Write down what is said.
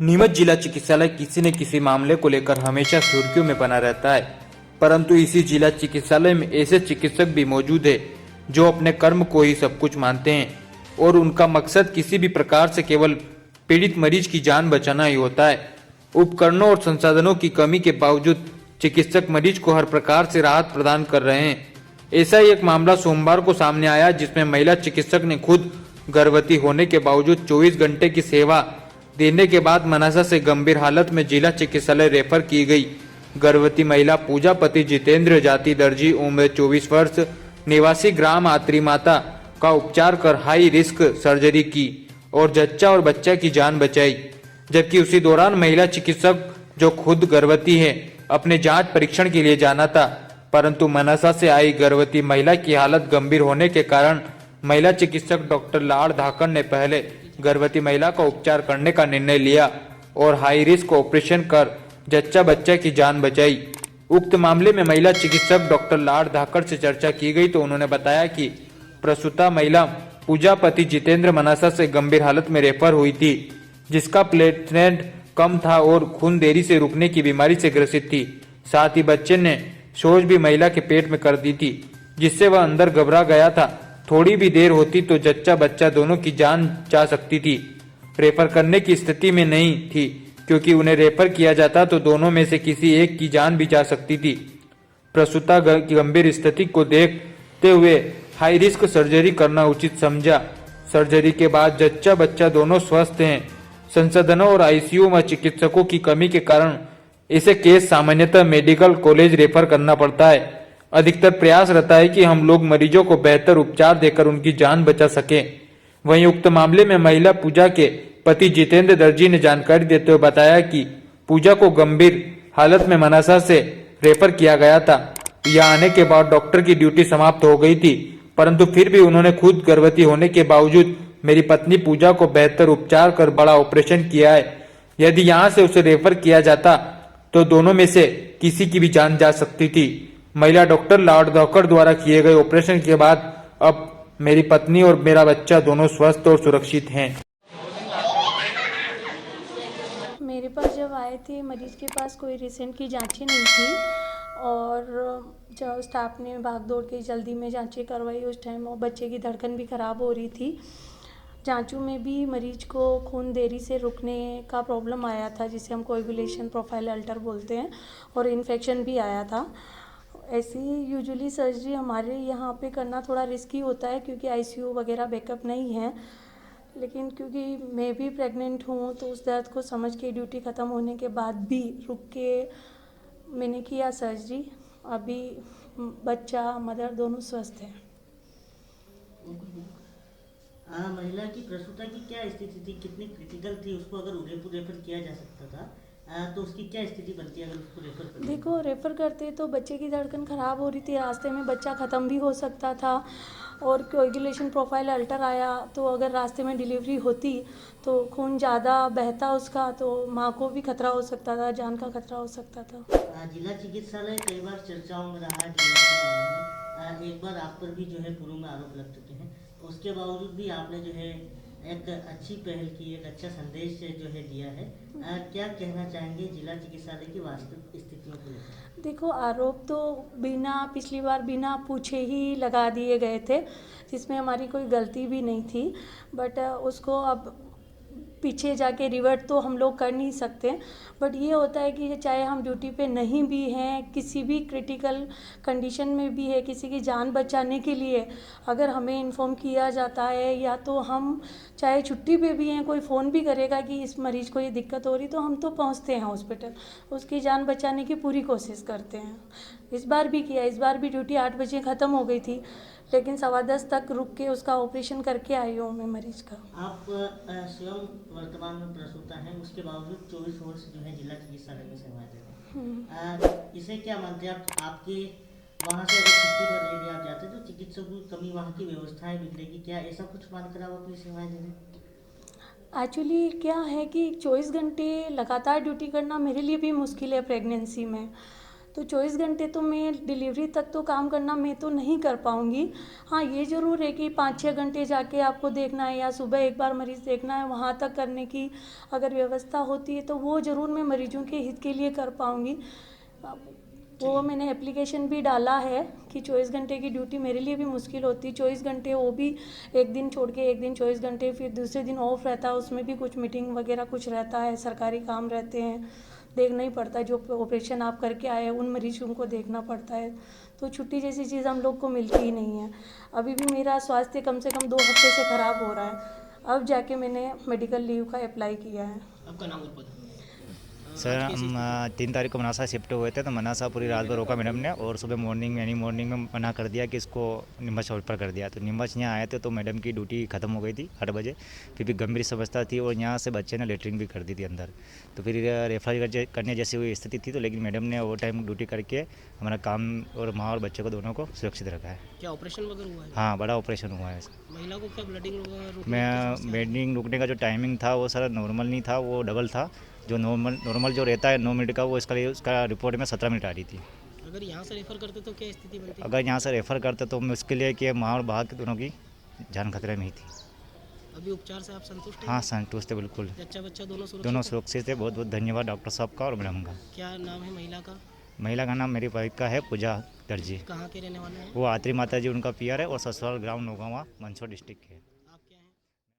नीमच जिला चिकित्सालय किसी न किसी मामले को लेकर हमेशा सुर्खियों में बना रहता है, परंतु इसी जिला चिकित्सालय में ऐसे चिकित्सक भी मौजूद है जो अपने कर्म को ही सब कुछ मानते हैं और उनका मकसद किसी भी प्रकार से केवल पीड़ित मरीज की जान बचाना ही होता है। उपकरणों और संसाधनों की कमी के बावजूद चिकित्सक मरीज को हर प्रकार से राहत प्रदान कर रहे हैं। ऐसा ही एक मामला सोमवार को सामने आया, जिसमें महिला चिकित्सक ने खुद गर्भवती होने के बावजूद 24 घंटे की सेवा देने के बाद मनासा से गंभीर हालत में जिला चिकित्सालय रेफर की गई। गर्भवती महिला पूजा पति जितेंद्र, जाति दर्जी, उम्र 24 वर्ष, निवासी ग्राम आत्री माता का उपचार कर हाई रिस्क सर्जरी की और जच्चा और बच्चा की जान बचाई। जबकि उसी दौरान महिला चिकित्सक, जो खुद गर्भवती है, अपने जांच परीक्षण के लिए जाना था, परंतु मनासा से आई गर्भवती महिला की हालत गंभीर होने के कारण महिला चिकित्सक डॉक्टर लाड़ धाकड़ ने पहले गर्भवती महिला का उपचार करने का निर्णय लिया और हाई रिस्क ऑपरेशन कर जच्चा बच्चा की जान बचाई। उक्त मामले में महिला चिकित्सक डॉक्टर लाड़ धाकड़ से चर्चा की गई तो उन्होंने बताया कि प्रसूता महिला पूजा पति जितेंद्र मनासा से गंभीर हालत में रेफर हुई थी, जिसका प्लेटलेट कम था और खून देरी से रुकने की बीमारी से ग्रसित थी। साथ ही बच्चे ने शौच भी महिला के पेट में कर दी थी, जिससे वह अंदर घबरा गया था। थोड़ी भी देर होती तो जच्चा बच्चा दोनों की जान जा सकती थी। रेफर करने की स्थिति में नहीं थी, क्योंकि उन्हें रेफर किया जाता तो दोनों में से किसी एक की जान भी जा सकती थी। प्रसूता की गंभीर स्थिति को देखते हुए हाई रिस्क सर्जरी करना उचित समझा। सर्जरी के बाद जच्चा बच्चा दोनों स्वस्थ हैं। संसाधनों और आईसीयू में चिकित्सकों की कमी के कारण ऐसे केस सामान्यतः मेडिकल कॉलेज रेफर करना पड़ता है। अधिकतर प्रयास रहता है कि हम लोग मरीजों को बेहतर उपचार देकर उनकी जान बचा सकें। वहीं उक्त मामले में महिला पूजा के पति जितेंद्र दर्जी ने जानकारी देते हुए बताया कि पूजा को गंभीर हालत में मनासा से रेफर किया गया था। यहाँ आने के बाद डॉक्टर की ड्यूटी समाप्त हो गई थी, परंतु फिर भी उन्होंने खुद गर्भवती होने के बावजूद मेरी पत्नी पूजा को बेहतर उपचार कर बड़ा ऑपरेशन किया है। यदि यहाँ से उसे रेफर किया जाता तो दोनों में से किसी की भी जान जा सकती थी। महिला डॉक्टर लाड़ धाकड़ द्वारा किए गए ऑपरेशन के बाद अब मेरी पत्नी और मेरा बच्चा दोनों स्वस्थ और सुरक्षित हैं। मेरे पास जब आए थे, मरीज के पास कोई रिसेंट की जांचें नहीं थी और जब स्टाफ ने भाग दौड़ के जल्दी में जांचें करवाई, उस टाइम वो बच्चे की धड़कन भी ख़राब हो रही थी। जांचों में भी मरीज को खून देरी से रुकने का प्रॉब्लम आया था, जिसे हम कोएगुलेशन प्रोफाइल अल्टर बोलते हैं, और इन्फेक्शन भी आया था। ऐसी यूजुअली सर्जरी हमारे यहाँ पे करना थोड़ा रिस्की होता है, क्योंकि आईसीयू वगैरह बैकअप नहीं है। लेकिन क्योंकि मैं भी प्रेग्नेंट हूँ, तो उस दर्द को समझ के ड्यूटी ख़त्म होने के बाद भी रुक के मैंने किया सर्जरी। अभी बच्चा मदर दोनों स्वस्थ हैं। महिला की प्रसूता की क्या स्थिति थी, कितनी क्रिटिकल थी? उसको अगर उदयपुर रेफर किया जा सकता था तो उसकी क्या स्थिति बनती है अगर उसको रेफर कर? देखो, रेफ़र करते तो बच्चे की धड़कन ख़राब हो रही थी, रास्ते में बच्चा ख़त्म भी हो सकता था, और कोएगुलेशन प्रोफाइल अल्टर आया तो अगर रास्ते में डिलीवरी होती तो खून ज़्यादा बहता उसका, तो माँ को भी खतरा हो सकता था, जान का खतरा हो सकता था। जिला चिकित्सालय कई बार चर्चाओं में रहा है के मामले में। एक बार आप पर भी जो है पूर्व में आरोप लग चुके हैं, उसके बावजूद भी आपने जो है एक अच्छी पहल की, एक अच्छा संदेश जो है दिया है। क्या कहना चाहेंगे जिला चिकित्सालय की वास्तविक स्थितियों को लेकर? देखो, आरोप तो पिछली बार बिना पूछे ही लगा दिए गए थे, जिसमें हमारी कोई गलती भी नहीं थी। बट उसको अब पीछे जाके रिवर्ट तो हम लोग कर नहीं सकते। बट ये होता है कि चाहे हम ड्यूटी पे नहीं भी हैं, किसी भी क्रिटिकल कंडीशन में भी है, किसी की जान बचाने के लिए अगर हमें इन्फॉर्म किया जाता है, या तो हम चाहे छुट्टी पे भी हैं, कोई फ़ोन भी करेगा कि इस मरीज़ को ये दिक्कत हो रही, तो हम तो पहुंचते हैं हॉस्पिटल, उसकी जान बचाने की पूरी कोशिश करते हैं। इस बार भी किया। इस बार भी ड्यूटी 8 बजे ख़त्म हो गई थी, लेकिन 10:15 तक रुक के उसका ऑपरेशन करके आई हूँ मैं मरीज़ का। आप स्वयं वर्तमान में प्रसूता हैं, उसके बावजूद 24 वर्ष जो है जिला चिकित्सालय में सेवाएं दे रहे हैं। इसे क्या मानते हैं आप? आपके वहाँ से अगर छुट्टी पर यदि आप जाते तो चिकित्सकों की कमी, वहाँ की व्यवस्थाएं बिगड़ेगी, क्या ऐसा कुछ मानकर आप अपनी सेवाएं दे रहे हैं? एक्चुअली क्या है कि 24 घंटे लगातार ड्यूटी करना मेरे लिए भी मुश्किल है प्रेगनेंसी में। तो 24 घंटे तो मैं डिलीवरी तक तो काम करना मैं तो नहीं कर पाऊँगी। हाँ, ये ज़रूर है कि 5-6 घंटे जाके आपको देखना है या सुबह एक बार मरीज़ देखना है, वहाँ तक करने की अगर व्यवस्था होती है तो वो ज़रूर मैं मरीजों के हित के लिए कर पाऊँगी। वो मैंने एप्लीकेशन भी डाला है कि 24 घंटे की ड्यूटी मेरे लिए भी मुश्किल होती, 24 घंटे वो भी एक दिन छोड़ के एक दिन 24 घंटे, फिर दूसरे दिन ऑफ रहता है, उसमें भी कुछ मीटिंग वगैरह कुछ रहता है, सरकारी काम रहते हैं, देखना ही पड़ता है। जो ऑपरेशन आप करके आए हैं उन मरीजों को देखना पड़ता है, तो छुट्टी जैसी चीज़ हम लोग को मिलती ही नहीं है। अभी भी मेरा स्वास्थ्य कम से कम 2 हफ्ते से ख़राब हो रहा है, अब जाके मैंने मेडिकल लीव का अप्लाई किया है। आपका नाम और पता? सर हम 3 तारीख को मनासा शिफ्ट हुए थे, तो मनासा पूरी रात भर रोका मैडम ने, और सुबह मॉर्निंग में मना कर दिया कि इसको नीमच रेफर कर दिया। तो नीमच यहाँ आए थे तो मैडम की ड्यूटी ख़त्म हो गई थी 8 बजे, फिर भी गंभीर समस्या थी और यहाँ से बच्चे ने लेटरिन भी कर दी थी अंदर, तो फिर रेफर करने जैसी हुई स्थिति थी। तो लेकिन मैडम ने ओवर टाइम ड्यूटी करके हमारा काम और माँ और बच्चे को दोनों को सुरक्षित रखा है। क्या ऑपरेशन वगैरह हुआ है? हाँ, बड़ा ऑपरेशन हुआ है। महिला को क्या ब्लडिंग ब्लीडिंग रुकने का जो टाइमिंग था वो सर नॉर्मल नहीं था, वो डबल था। जो नॉर्मल जो रहता है 9 मिनट का, वो उसका रिपोर्ट में 17 मिनट आ रही थी। अगर यहाँ से रेफर करते तो क्या स्थिति बनती? अगर यहाँ से रेफ़र करते तो मुश्किल है कि माँ और बाप दोनों की जान खतरे में ही थी। अभी उपचार से आप संतुष्ट हैं? हाँ, संतुष्ट थे बिल्कुल, बच्चा दोनों दोनों सुरक्षित सुरक्षित थे। बहुत बहुत धन्यवाद डॉक्टर साहब का और मैडम का। हैं? क्या नाम है महिला का? महिला का नाम मेरी वाइफ का है पूजा दर्जी। कहाँ के रहने वाले हैं? वो आत्री माता जी उनका पियर है और ससुराल ग्राम नौगावा मंदसौर डिस्ट्रिक्ट के है।